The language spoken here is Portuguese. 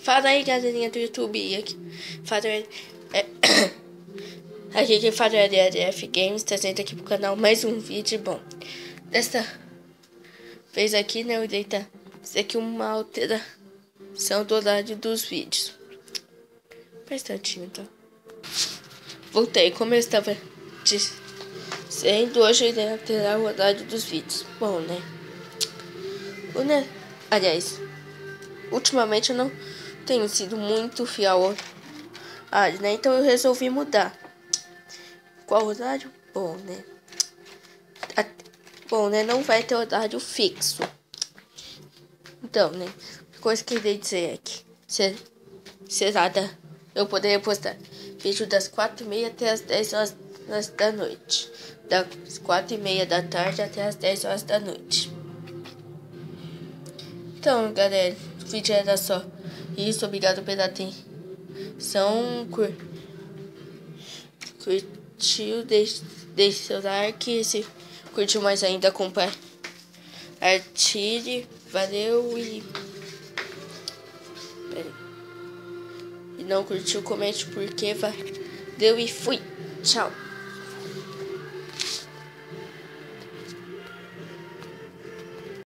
Fala aí, galerinha do YouTube. Aqui quem fala é a DRF Games, trazendo aqui pro canal mais um vídeo. Bom, dessa vez aqui, né, eu irei fazer aqui uma alteração do horário dos vídeos. Instantinho, então. Voltei, como eu estava dizendo, hoje eu irei alterar o horário dos vídeos. Bom, né? Aliás, ultimamente eu não tenho sido muito fiel né? Então eu resolvi mudar. Qual horário? Bom, né? Não vai ter horário fixo. Então, né? A coisa que eu irei dizer é que eu poderia postar vídeo das 4h30 até as 10 horas da noite. Das 4h30 da tarde até as 10 horas da noite. Então, galera, o vídeo era só isso. Obrigado pela atenção. Curtiu, deixe seu like. Se curtiu mais ainda, compartilhe. Valeu e não curtiu, comente porque valeu e fui. Tchau.